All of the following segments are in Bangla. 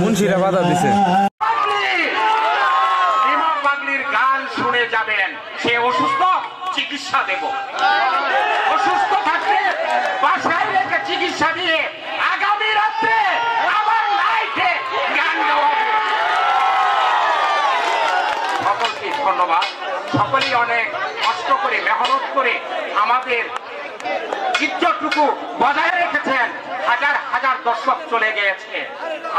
মুন্সিরা বাধা দিছে। পাগলির গান শুনে যাবেন, সে অসুস্থ, চিকিৎসা দেব। অসুস্থ থাকলে বাসায় রেখে চিকিৎসা দিয়ে আগামী রাত্রে আমার লাইফে গান গাওয়াবে। সকলকে ধন্যবাদ। সকলেই অনেক কষ্ট করে মেহনত করে আমাদের ইজ্জতটুকু বজায় রেখেছেন। হাজার হাজার দর্শক চলে গিয়েছে,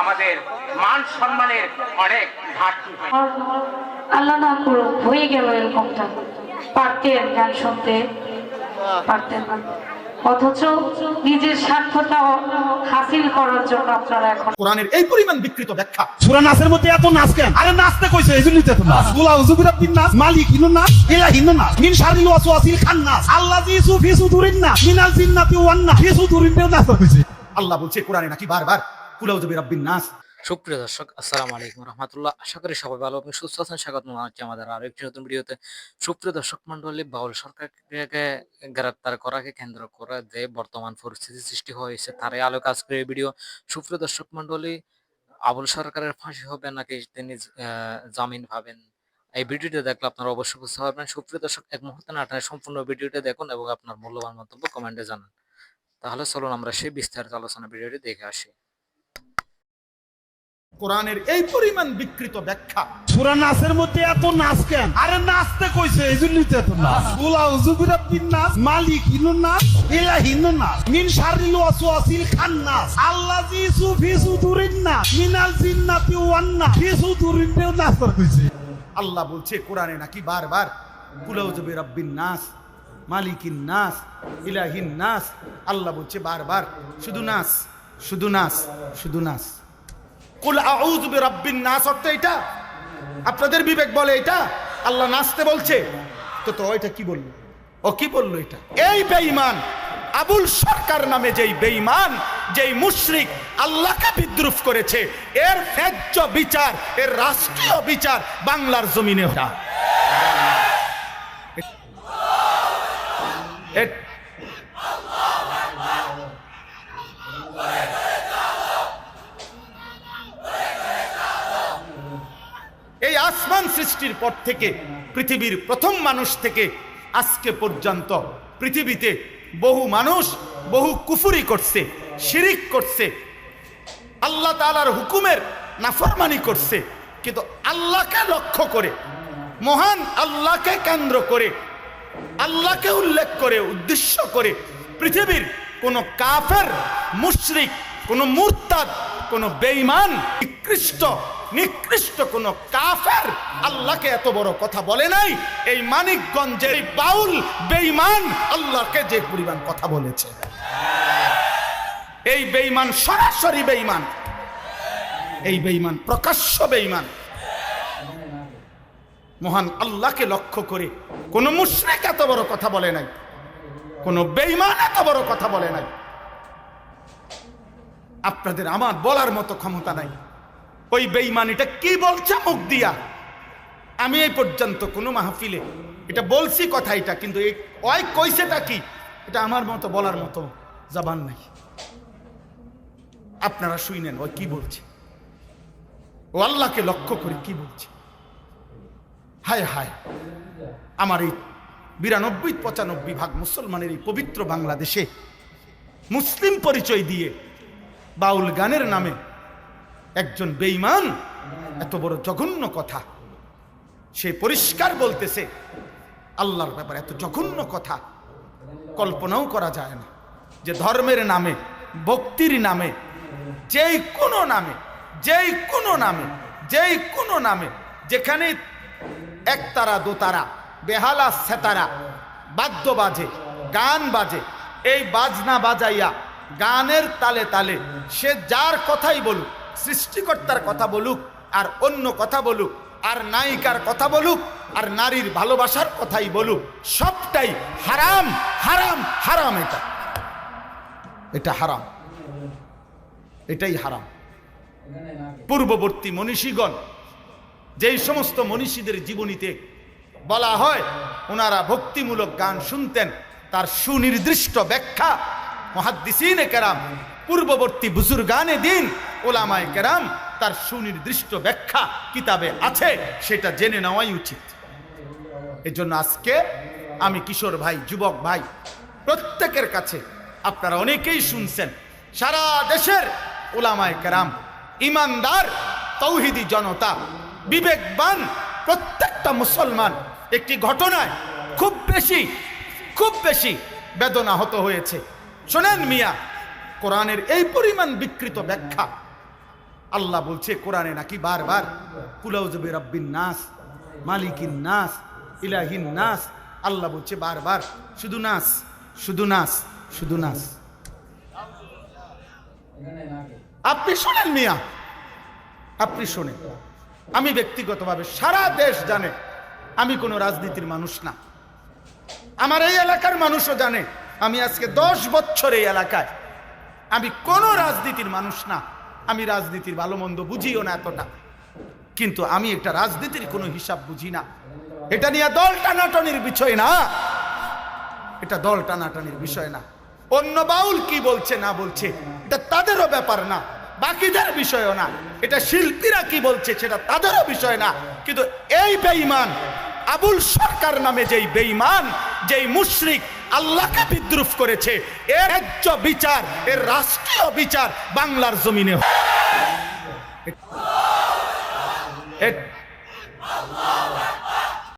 আমাদের মান সম্মানের অনেক ঘাটতি। আল্লাহ না করুক হয়ে গেল এরকমটা, পারতেন গান শুনতে পারতেন না, অথচ নিজের স্বার্থটা হাসিল করার জন্য আপনারা এখন কোরআনের এই পরিমাণ বিকৃত ব্যাখ্যা। সূরা নাসের মধ্যে এত নাচ কেন? আরে নাচতে কইছে এজন্যই তো এত নাচ। কুল আউযু বিরাব্বিন নাস, মালিকিন নাস, ইলাহিন নাস, মিন শাররিল ওয়াসওয়াসিল খান্নাস, আল্লাযী ইউসু ফি সুদুরিন নাস, মিনাল জিন্নাতি ওয়ান নাস, ফি সুদুরিন নাস কইছে। আল্লাহ বলছে কোরআনে নাকি বারবার কুল আউযু বিরাব্বিন নাস। সুপ্রিয় দর্শক, আসসালামু আলাইকুম রহমতুল্লাহ। আশা করি সবাই ভালো এবং সুস্থ আছেন। স্বাগত জানাচ্ছি আমাদের আরো একটি নতুন ভিডিওতে। সুপ্রিয় দর্শক মন্ডলী, বাউল সরকারকে গ্রেপ্তার করাকে কেন্দ্র করে যে বর্তমান পরিস্থিতি সৃষ্টি হয়েছে তারই আলোকে আজকের এই ভিডিও। সুপ্রিয় দর্শক মন্ডলী, আবুল সরকারের ফাঁসি হবে নাকি তিনি জামিন পাবেন, এই ভিডিওটা দেখলে আপনারা অবশ্যই বুঝতে পারবেন। সুপ্রিয় দর্শক, এক মুহূর্তে না আপনার সম্পূর্ণ ভিডিওটা দেখুন এবং আপনার মূল্যবান মন্তব্য কমেন্টে জানান। তাহলে চলুন আমরা সেই বিস্তারিত আলোচনা ভিডিওটি দেখে আসি। কোরআনের এই পরিমাণ বিকৃত ব্যাখ্যা। সূরা নাসের মধ্যে এত নাচ কেন? আরে নাচতে কইছে এজন্যই তো এত নাচ। কুল আউযু বিরাব্বিন নাস, মালিকিন নাস, ইলাহিন নাস, মিন শাররিল ওয়াসওয়াসিল খান্নাস, আল্লাযী ইউসু ফি সুদুরিন নাস, মিনাল জিন্নাতি ওয়ান নাস, ফি সুদুরিন নাস কইছে। আল্লাহ বলছে কোরআনে নাকি বারবার কুল আউযু বিরাব্বিন নাস, মালিকিন নাস, ইলাহিন নাস। আল্লাহ বলছে বারবার শুধু নাস, শুধু নাস, শুধু নাস। কুল আউযু বিরাব্বিন নাস অর্থ এটা? আপনাদের বিবেক বলে এটা আল্লাহ নাচতে বলছে? তো এটা কি বললো? ও কি বললো এটা? এই বেঈমান আবুল সরকার নামে যেই বেঈমান, যেই মুশরিক আল্লাহকে বিদ্রুপ করেছে, এর ন্যায্য বিচার, এর রাষ্ট্রীয় বিচার বাংলার জমিনে হয়। এই আসমান সৃষ্টির পর থেকে পৃথিবীর প্রথম মানুষ থেকে আজকে পর্যন্ত পৃথিবীতে বহু মানুষ বহু কুফরি করছে, শিরিক করছে, আল্লাহ তাআলার হুকুমের নাফরমানি করছে। কিন্তু আল্লাহকে লক্ষ্য করে, মহান আল্লাহকে কেন্দ্র করে, আল্লাহকে উল্লেখ করে, উদ্দেশ্য করে পৃথিবীর কোন কাফের, মুশরিক, কোন মুরতাদ, কোন বেঈমান, নিকৃষ্ট কোন কাফের আল্লাহকে এত বড় কথা বলে নাই। এই মানিকগঞ্জের বাউল বেঈমান আল্লাহকে যে পরিমাণ কথা বলেছে, এই বেঈমান সরাসরি বেঈমান, এই বেঈমান প্রকাশ্য বেঈমান। মহান আল্লাহকে লক্ষ্য করে কোন মুশরিক এত বড় কথা বলে নাই, কোন বেঈমান এত বড় কথা বলে নাই। আপনাদের আমার বলার মতো ক্ষমতা নাই। ওই বেঈমানিটা কি বলছে মুখ দিয়া, আমি এই পর্যন্ত কোনো মাহফিলে এটা বলছি কথা এটা, কিন্তু ওই কইছেটা কি এটা আমার মতো বলার মতো জবান নাই। আপনারা শুনেন ওই কি বলছে, ও আল্লাহকে লক্ষ্য করে কি বলছে। হায় হায়, আমার এই 92-95% মুসলমানের এই পবিত্র বাংলাদেশে মুসলিম পরিচয় দিয়ে বাউল গানের নামে একজন বেঈমান এত বড় জঘন্য কথা, সে পরিষ্কার বলতেছে আল্লাহর ব্যাপারে এত জঘন্য কথা কল্পনাও করা যায় না। যে ধর্মের নামে, ভক্তির নামে, যেই কোনো নামে, যেই কোনো নামে, যেই কোনো নামে, যেখানে একতারা দোতারা, বেহালা সেতারা, বাদ্য বাজে, গান বাজে, এই বাজনা বাজাইয়া গানের তালে তালে সে যার কথাই বলুক, সৃষ্টিকর্তার কথা বলুক, আর অন্য কথা বলুক, আর নায়িকার কথা বলুক, আর নারীর ভালোবাসার কথাই বলুক, সবটাই হারাম, হারাম, হারাম। এটা হারাম, এটাই হারাম। পূর্ববর্তী মনীষীগণ, যেই সমস্ত মনীষীদের জীবনীতে বলা হয় ওনারা ভক্তিমূলক গান শুনতেন, তার সুনির্দিষ্ট ব্যাখ্যা মুহাদ্দিসিনে কেরাম, পূর্ববর্তী বুজুর্গানে দিন, ওলামায়ে কেরাম তার সুনির্দিষ্ট ব্যাখ্যা কিতাবে আছে, সেটা জেনে নেওয়াই উচিত। এজন্য আজকে আমি কিশোর ভাই, যুবক ভাই, প্রত্যেকের কাছে, আপনারা অনেকেই শুনছেন, সারা দেশের উলামায়ে কেরাম, ইমানদার তৌহিদি জনতা, বিবেকবান প্রত্যেকটা মুসলমান একটি ঘটনায় খুব বেশি বেদনাহত হয়েছে। শোনেন মিয়া, কোরআনের এই পরিমাণ বিকৃত ব্যাখ্যা। আল্লাহ বলছে কোরআনে নাকি বারবার কুলাউযু বিরাব্বিন নাস, মালিকিন নাস, ইলাহিন নাস। আল্লাহ বলছে বারবার শুধু নাস, শুধু নাস, শুধু নাস। আপনি শোনেন মিয়া, আপনি শোনেন। আমি ব্যক্তিগতভাবে, সারা দেশ জানে আমি কোনো রাজনীতির মানুষ না। আমার এই এলাকার মানুষও জানে আমি আজকে 10 বছর এই এলাকায়, আমি কোনো রাজনীতির মানুষ না। আমি রাজনীতির ভালো মন্দ বুঝিও না এতটা, কিন্তু আমি একটা রাজনীতির কোনো হিসাব বুঝি না। এটা নিয়ে দল টানাটানির বিষয় না, এটা দল টানাটানির বিষয় না। অন্য বাউল কি বলছে না বলছে এটা তাদেরও ব্যাপার না, বাকিদের বিষয়ও না। এটা শিল্পীরা কি বলছে সেটা তাদেরও বিষয় না। কিন্তু এই বেঈমান আবুল সরকার নামে যেই বেঈমান, যেই মুশরিক আল্লাহকে বিদ্রুপ করেছে, এর ন্যায্য বিচার, এর রাষ্ট্রীয় বিচার বাংলার জমিনে